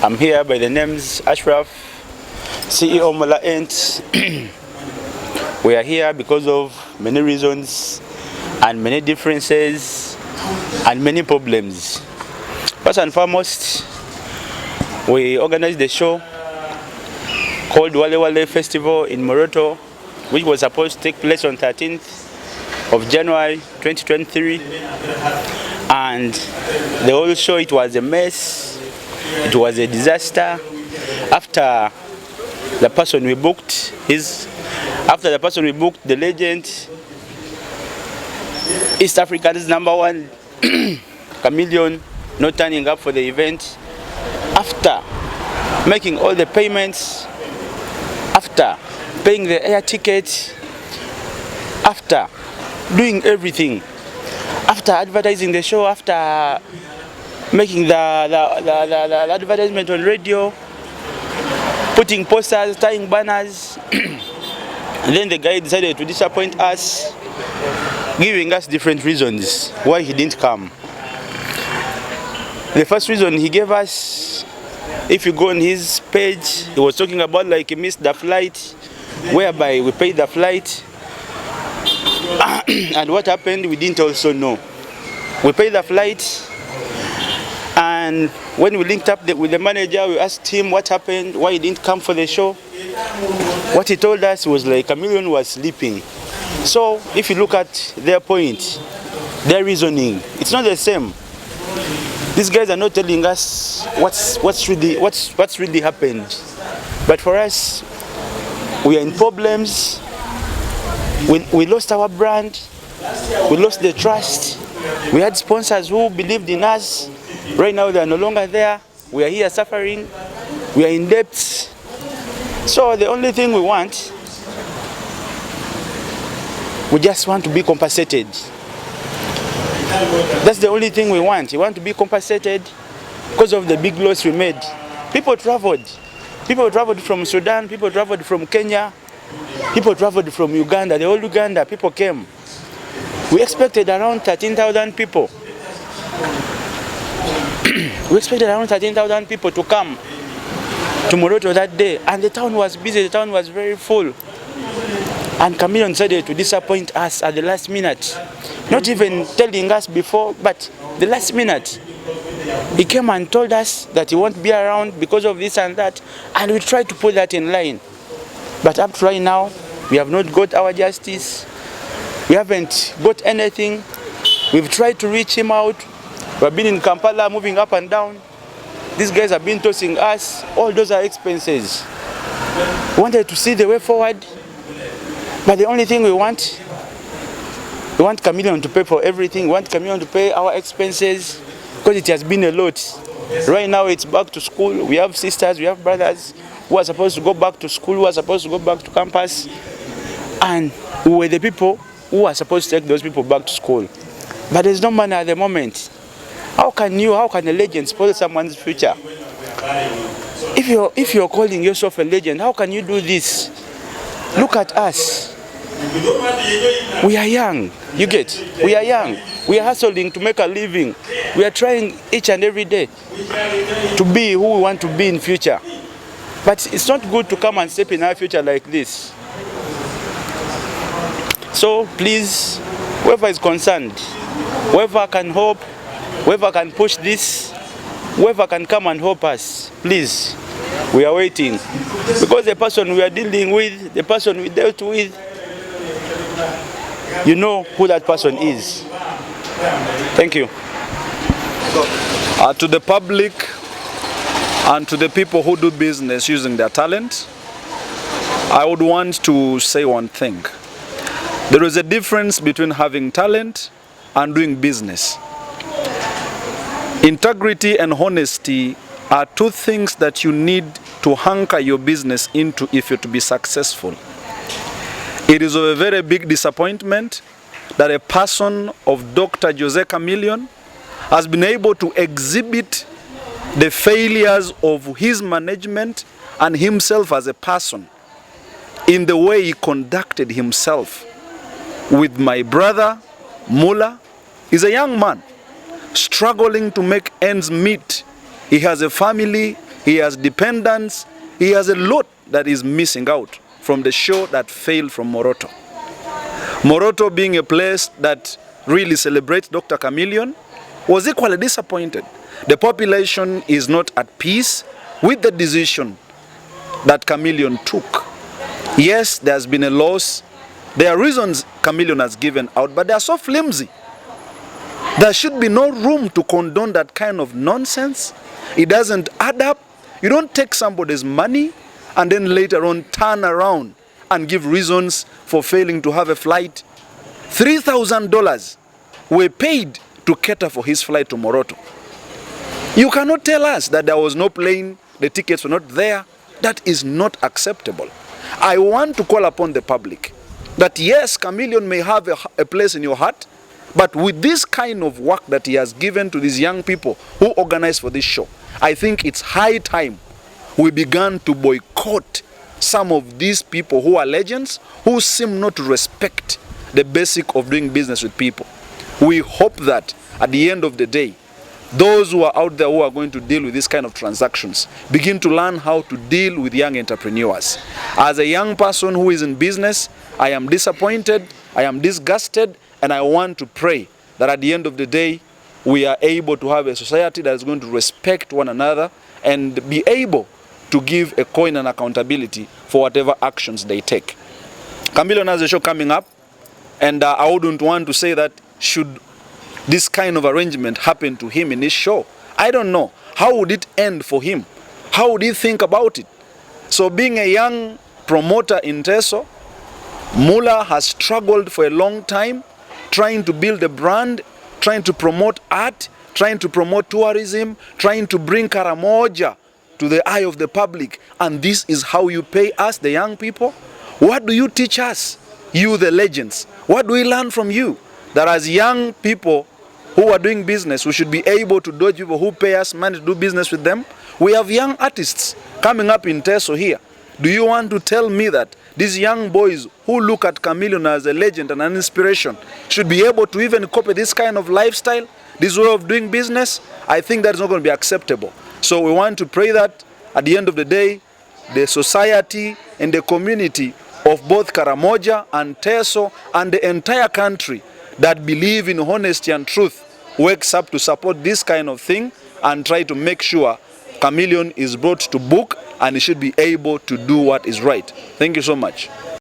I'm here by the name's Ashraf, CEO Mula. We are here because of many reasons and many differences and many problems. First and foremost, we organized the show called Wale Wale Festival in Moroto, which was supposed to take place on 13th of January 2023. And the whole show, it was a mess. It was a disaster. After the person we booked, the legend, East Africa's #1 Chameleon, not turning up for the event. After making all the payments, after paying the air ticket, after doing everything, after advertising the show, after making the advertisement on radio, putting posters, tying banners, and then the guy decided to disappoint us, giving us different reasons why he didn't come. The first reason he gave us, if you go on his page, he was talking about like he missed the flight, whereby we paid the flight, and what happened we didn't also know. We paid the flight, and when we linked up with the manager, we asked him what happened, why he didn't come for the show. What he told us was like Chameleon was sleeping. So if you look at their point, their reasoning, it's not the same. These guys are not telling us what's really happened. But for us, we are in problems. We lost our brand. We lost the trust. We had sponsors who believed in us. Right now, they are no longer there. We are here suffering. We are in debt. So the only thing we just want to be compensated. That's the only thing we want. We want to be compensated because of the big loss we made. People traveled. People traveled from Sudan. People traveled from Kenya. People traveled from Uganda. The whole Uganda, people came. We expected around 13,000 people. We expected around 13,000 people to come to Moroto that day, and the town was busy, the town was very full. And Chameleon decided to disappoint us at the last minute. Not even telling us before, but the last minute. He came and told us that he won't be around because of this and that, and we tried to put that in line. But up to right now, we have not got our justice. We haven't got anything. We've tried to reach him out. We've been in Kampala, moving up and down. These guys have been tossing us. All those are expenses. We wanted to see the way forward. But the only thing we want Chameleon to pay for everything. We want Chameleon to pay our expenses because it has been a lot. Right now it's back to school. We have sisters, we have brothers who are supposed to go back to school, who are supposed to go back to campus. And we were the people who are supposed to take those people back to school. But there's no money at the moment. How can a legend spoil someone's future? If you're calling yourself a legend, how can you do this? Look at us. We are young, you get? We are young. We are hustling to make a living. We are trying each and every day to be who we want to be in future. But it's not good to come and step in our future like this. So please, whoever is concerned, whoever can help, whoever can push this, whoever can come and help us, please, we are waiting. Because the person we are dealing with, the person we dealt with, you know who that person is. Thank you. To the public and to the people who do business using their talent, I would want to say one thing. There is a difference between having talent and doing business. Integrity and honesty are two things that you need to anchor your business into if you're to be successful. It is a very big disappointment that a person of Dr. Jose Chameleon has been able to exhibit the failures of his management and himself as a person in the way he conducted himself with my brother Mula. He's a young man struggling to make ends meet. He has a family, he has dependents, he has a lot that is missing out from the show that failed from Moroto. Moroto, being a place that really celebrates Dr. Chameleon, was equally disappointed. The population is not at peace with the decision that Chameleon took. Yes, there has been a loss. There are reasons Chameleon has given out, but they are so flimsy. There should be no room to condone that kind of nonsense. It doesn't add up. You don't take somebody's money and then later on turn around and give reasons for failing to have a flight. $3,000 were paid to cater for his flight to Moroto. You cannot tell us that there was no plane, the tickets were not there. That is not acceptable. I want to call upon the public that yes, Chameleon may have a place in your heart, but with this kind of work that he has given to these young people who organize for this show, I think it's high time we began to boycott some of these people who are legends, who seem not to respect the basic of doing business with people. We hope that at the end of the day, those who are out there who are going to deal with this kind of transactions begin to learn how to deal with young entrepreneurs. As a young person who is in business, I am disappointed, I am disgusted, and I want to pray that at the end of the day, we are able to have a society that is going to respect one another and be able to give a coin and accountability for whatever actions they take. Chameleon has a show coming up, and I wouldn't want to say that should this kind of arrangement happen to him in his show. I don't know. How would it end for him? How would he think about it? So being a young promoter in Teso, Mula has struggled for a long time, trying to build a brand, trying to promote art, trying to promote tourism, trying to bring Karamoja to the eye of the public. And this is how you pay us, the young people? What do you teach us, you the legends? What do we learn from you? That as young people who are doing business, we should be able to dodge people who pay us money to do business with them. We have young artists coming up in Teso here. Do you want to tell me that these young boys who look at Chameleon as a legend and an inspiration should be able to even copy this kind of lifestyle, this way of doing business? I think that's not going to be acceptable. So we want to pray that at the end of the day, the society and the community of both Karamoja and Teso and the entire country that believe in honesty and truth wakes up to support this kind of thing and try to make sure Chameleon is brought to book and he should be able to do what is right. Thank you so much.